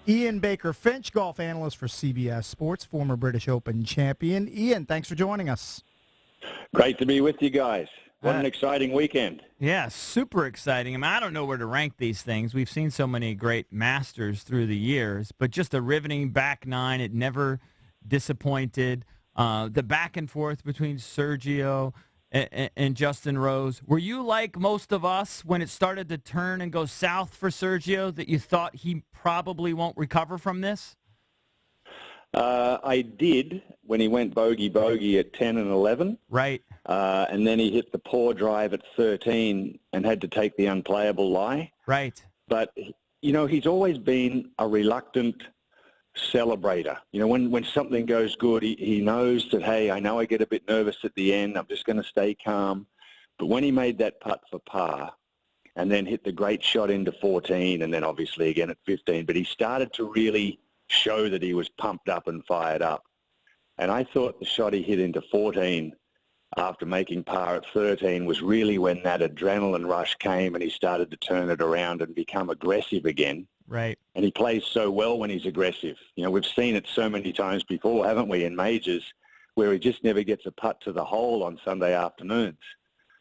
Ian Baker-Finch, golf analyst for CBS Sports, former British Open champion. Ian, thanks for joining us. Great to be with you guys. What an exciting weekend. Yeah, super exciting. I mean, I don't know where to rank these things. We've seen so many great Masters through the years, but just a riveting back nine. It never disappointed. The back and forth between Sergio and Justin Rose. Were you like most of us when it started to turn and go south for Sergio, that you thought he probably won't recover from this? I did when he went bogey at 10 and 11. Right. And then he hit the poor drive at 13 and had to take the unplayable lie. Right. But, you know, he's always been a reluctant celebrator. You know, when something goes good, he knows that, hey, I know I get a bit nervous at the end. I'm just going to stay calm. But when he made that putt for par and then hit the great shot into 14 and then obviously again at 15, but he started to really show that he was pumped up and fired up. And I thought the shot he hit into 14 after making par at 13 was really when that adrenaline rush came and he started to turn it around and become aggressive again. Right. And he plays so well when he's aggressive. You know, we've seen it so many times before, haven't we, in majors, where he just never gets a putt to the hole on Sunday afternoons.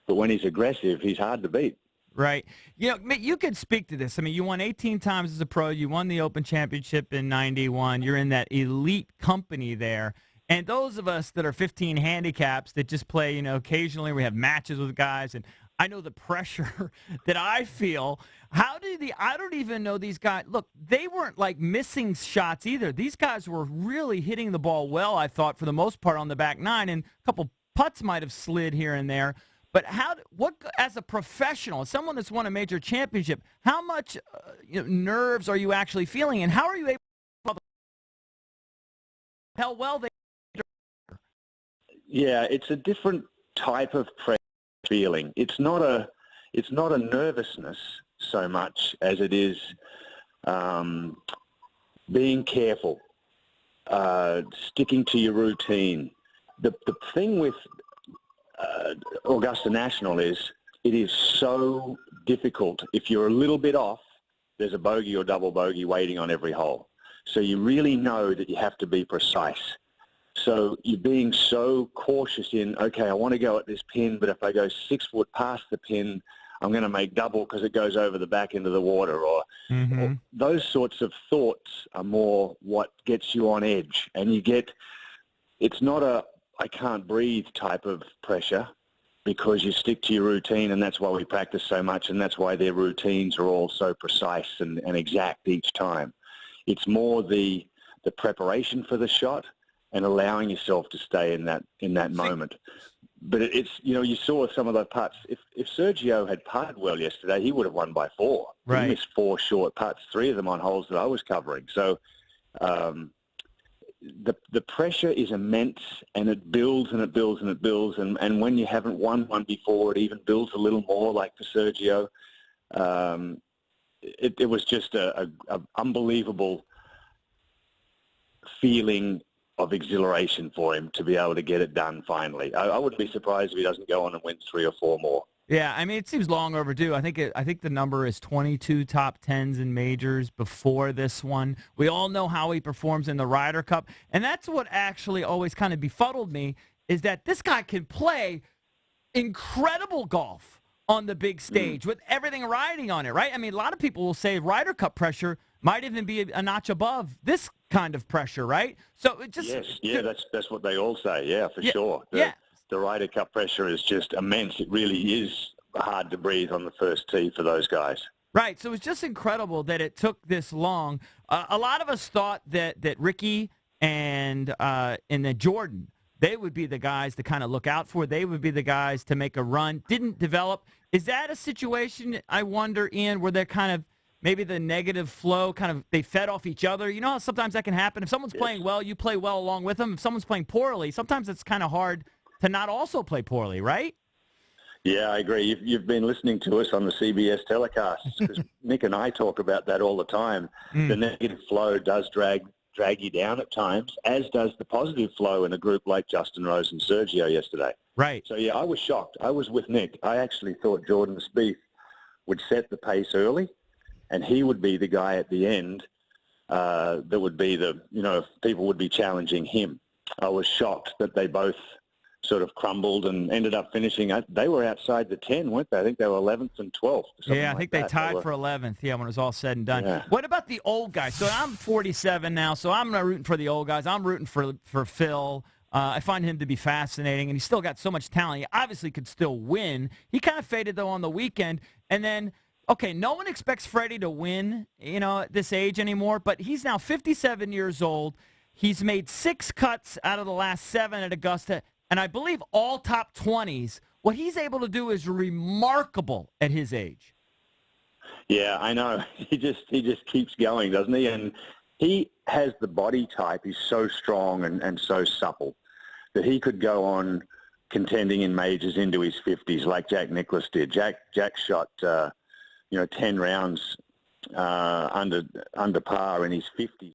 But when he's aggressive, he's hard to beat. Right. You know, you could speak to this. I mean, you won 18 times as a pro. You won the Open Championship in 91. You're in that elite company there. And those of us that are 15 handicaps that just play, you know, occasionally we have matches with guys, and I know the pressure that I feel. I don't even know these guys. Look, they weren't like missing shots either. These guys were really hitting the ball well, I thought, for the most part on the back nine, and a couple putts might have slid here and there. But what, as a professional, as someone that's won a major championship, how much nerves are you actually feeling, and how are you able to tell well they? Yeah, it's a different type of pressure feeling. It's not a nervousness so much as it is being careful, sticking to your routine. The thing with Augusta National is it is so difficult. If you're a little bit off, there's a bogey or double bogey waiting on every hole. So you really know that you have to be precise. So you're being so cautious in, okay, I want to go at this pin, but if I go 6 foot past the pin, I'm going to make double because it goes over the back into the water, or those sorts of thoughts are more what gets you on edge. And it's not a I can't breathe type of pressure, because you stick to your routine, and that's why we practice so much, and that's why their routines are all so precise and exact each time. It's more the preparation for the shot and allowing yourself to stay in that moment. But it's, you know, you saw some of the putts. If Sergio had putted well yesterday, he would have won by 4. Right. He missed 4 short putts, 3 of them on holes that I was covering. So the pressure is immense, and it builds and it builds and it builds. And when you haven't won one before, it even builds a little more, like for Sergio. It was just a unbelievable feeling of exhilaration for him to be able to get it done finally. I wouldn't be surprised if he doesn't go on and win 3 or 4 more. Yeah, I mean, it seems long overdue. I think the number is 22 top 10s in majors before this one. We all know how he performs in the Ryder Cup, and that's what actually always kind of befuddled me, is that this guy can play incredible golf on the big stage with everything riding on it, right? I mean, a lot of people will say Ryder Cup pressure might even be a notch above this kind of pressure, right? So it just that's what they all say. Yeah, for sure. The Ryder Cup pressure is just immense. It really is hard to breathe on the first tee for those guys. Right. So it's just incredible that it took this long. A lot of us thought that Ricky and then Jordan, they would be the guys to kind of look out for. They would be the guys to make a run. Didn't develop. Is that a situation, I wonder, Ian, where they're kind of maybe the negative flow, kind of they fed off each other? You know how sometimes that can happen? If someone's playing well, you play well along with them. If someone's playing poorly, sometimes it's kind of hard to not also play poorly, right? Yeah, I agree. You've been listening to us on the CBS telecasts, because Nick and I talk about that all the time. The negative flow does drag you down at times, as does the positive flow in a group like Justin Rose and Sergio yesterday. Right. So, yeah, I was shocked. I was with Nick. I actually thought Jordan Spieth would set the pace early, and he would be the guy at the end that would be people would be challenging him. I was shocked that they both sort of crumbled and ended up finishing. They were outside the 10, weren't they? I think they were 11th and 12th. Yeah, I think they tied for 11th, when it was all said and done. Yeah. What about the old guys? So I'm 47 now, so I'm not rooting for the old guys. I'm rooting for Phil. I find him to be fascinating, and he's still got so much talent. He obviously could still win. He kind of faded, though, on the weekend. And then, okay, no one expects Freddie to win, at this age anymore, but he's now 57 years old. He's made 6 cuts out of the last 7 at Augusta, and I believe all top 20s. What he's able to do is remarkable at his age. Yeah, I know. He just keeps going, doesn't he? And he has the body type. He's so strong and so supple that he could go on contending in majors into his 50s like Jack Nicklaus did. Jack shot 10 rounds under par in his 50s.